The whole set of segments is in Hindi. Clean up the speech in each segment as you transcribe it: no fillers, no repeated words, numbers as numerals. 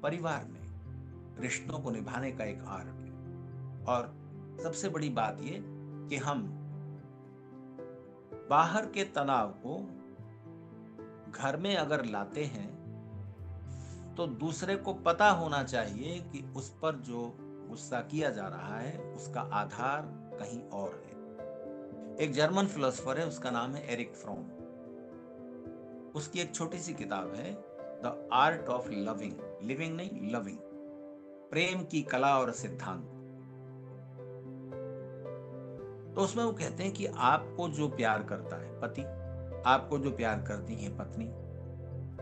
परिवार में रिश्तों को निभाने का एक आर्ट है। और सबसे बड़ी बात ये कि हम बाहर के तनाव को घर में अगर लाते हैं तो दूसरे को पता होना चाहिए कि उस पर जो गुस्सा किया जा रहा है उसका आधार कहीं और है। एक जर्मन फिलोसोफर है, उसका नाम है एरिक फ्रोम। उसकी एक छोटी सी किताब है, the art of loving, living नहीं लविंग, प्रेम की कला और सिद्धांत। तो उसमें वो कहते हैं कि आपको जो प्यार करता है पति, आपको जो प्यार करती है पत्नी,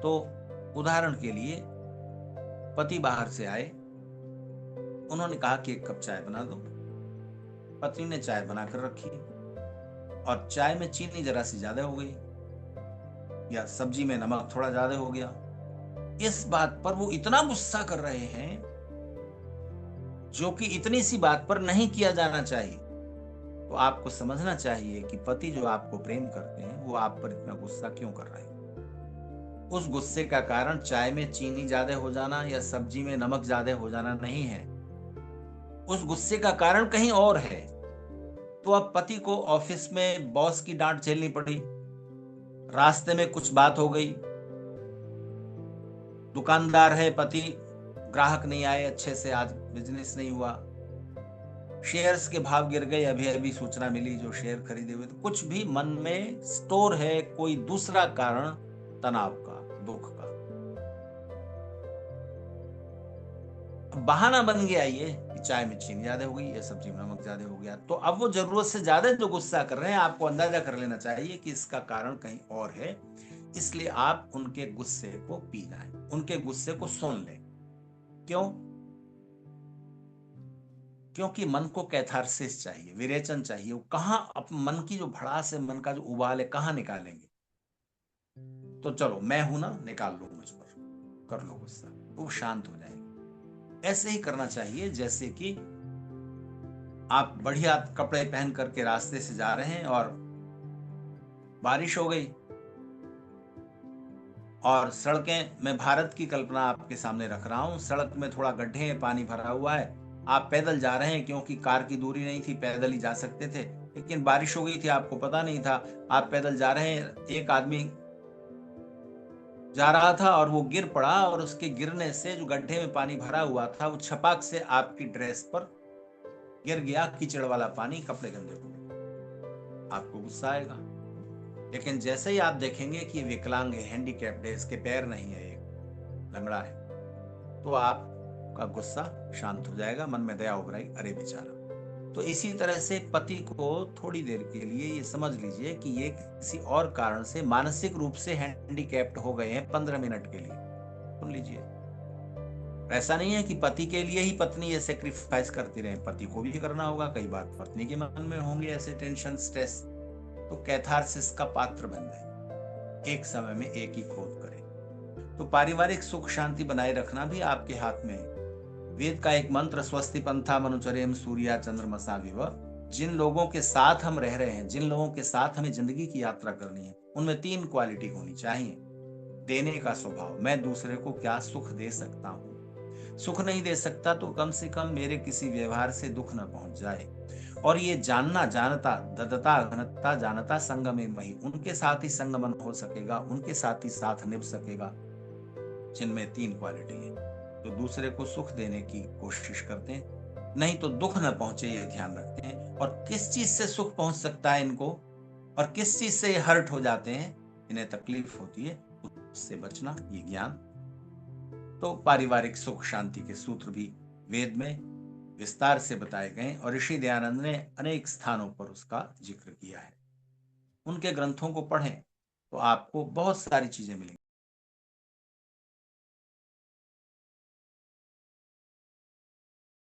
तो उदाहरण के लिए पति बाहर से आए, उन्होंने कहा कि एक कप चाय बना दो। पत्नी ने चाय बनाकर रखी और चाय में चीनी जरा सी ज्यादा हो गई या सब्जी में नमक थोड़ा ज्यादा हो गया। इस बात पर वो इतना गुस्सा कर रहे हैं जो कि इतनी सी बात पर नहीं किया जाना चाहिए। तो आपको समझना चाहिए कि पति जो आपको प्रेम करते हैं वो आप पर इतना गुस्सा क्यों कर रहे हैं। उस गुस्से का कारण चाय में चीनी ज्यादा हो जाना या सब्जी में नमक ज्यादा हो जाना नहीं है, उस गुस्से का कारण कहीं और है। तो अब पति को ऑफिस में बॉस की डांट झेलनी पड़ी, रास्ते में कुछ बात हो गई, दुकानदार है पति, ग्राहक नहीं आए अच्छे से, आज बिजनेस नहीं हुआ, शेयर्स के भाव गिर गए, अभी अभी सूचना मिली जो शेयर खरीदे हुए, तो कुछ भी मन में स्टोर है, कोई दूसरा कारण तनाव का, दुख का। बहाना बन गया ये कि चाय में चीनी ज्यादा हो गई या सब्जी में नमक ज्यादा हो गया। तो अब वो जरूरत से ज्यादा जो गुस्सा कर रहे हैं, आपको अंदाजा कर लेना चाहिए कि इसका कारण कहीं और है। इसलिए आप उनके गुस्से को पी जाएं, उनके गुस्से को सुन लें। क्यों? क्योंकि मन को कैथारसिस चाहिए, विरेचन चाहिए। वो कहाँ मन की जो भड़ास है, मन का जो उबाल है, कहाँ निकालेंगे? तो चलो मैं हूं ना, निकाल लो मुझ पर, कर लो गुस्सा, वो शांत हो जाएंगे। ऐसे ही करना चाहिए जैसे कि आप बढ़िया कपड़े पहन करके रास्ते से जा रहे हैं और बारिश हो गई और सड़कें, मैं भारत की कल्पना आपके सामने रख रहा हूं, सड़क में थोड़ा गड्ढे हैं, पानी भरा हुआ है, आप पैदल जा रहे हैं क्योंकि कार की दूरी नहीं थी, पैदल ही जा सकते थे, लेकिन बारिश हो गई थी, आपको पता नहीं था, आप पैदल जा रहे हैं, एक आदमी जा रहा था और वो गिर पड़ा और उसके गिरने से जो गड्ढे में पानी भरा हुआ था वो छपाक से आपकी ड्रेस पर गिर गया, कीचड़ वाला पानी, कपड़े गंदे हो गए। आपको गुस्सा आएगा। लेकिन जैसे ही आप देखेंगे कि विकलांग है, हैंडीकैप्ड है, इसके पैर नहीं है, एक लंगड़ा है, तो आपका गुस्सा शांत हो जाएगा, मन में दया उभराई, अरे बेचारा। तो इसी तरह से पति को थोड़ी देर के लिए ये समझ लीजिए कि ये किसी और कारण से मानसिक रूप से हैंडीकैप्ड हो गए हैं 15 मिनट के लिए, सुन लीजिए। ऐसा नहीं है कि पति के लिए ही पत्नी ये सेक्रीफाइस करती रहे, पति को भी करना होगा, कई बार पत्नी के मन में होंगे ऐसे टेंशन, स्ट्रेस। तो कैथारसिस का पात्र बन जाए, एक समय में एक ही क्रोध करें। तो पारिवारिक सुख शांति बनाए रखना भी आपके हाथ में है। वेद का एक मंत्र, स्वस्ति पंथा मनुचर्यम सूर्या चंद्रमसा विव, जिन लोगों के साथ हम रह रहे हैं, जिन लोगों के साथ हमें जिंदगी की यात्रा करनी है, उनमें 3 क्वालिटी होनी चाहिए। देने का स्वभाव, मैं दूसरे को क्या सुख दे सकता हूँ, सुख नहीं दे सकता तो कम से कम मेरे किसी व्यवहार से दुख न पहुंच जाए। और ये जानना, जानता ददता घनता जानता संगमे वही, उनके साथ ही संगमन हो सकेगा, उनके साथ ही साथ निभ सकेगा जिनमें 3 क्वालिटी है। तो दूसरे को सुख देने की कोशिश करते हैं, नहीं तो दुख न पहुंचे ये ध्यान रखते हैं। और किस चीज से सुख पहुंच सकता है इनको और किस चीज से हर्ट हो जाते हैं, इन्हें तकलीफ होती है, उससे बचना, ये ज्ञान। तो पारिवारिक सुख शांति के सूत्र भी वेद में विस्तार से बताए गए और ऋषि दयानंद ने अनेक स्थानों पर उसका जिक्र किया है। उनके ग्रंथों को पढ़ें तो आपको बहुत सारी चीजें मिलेंगी।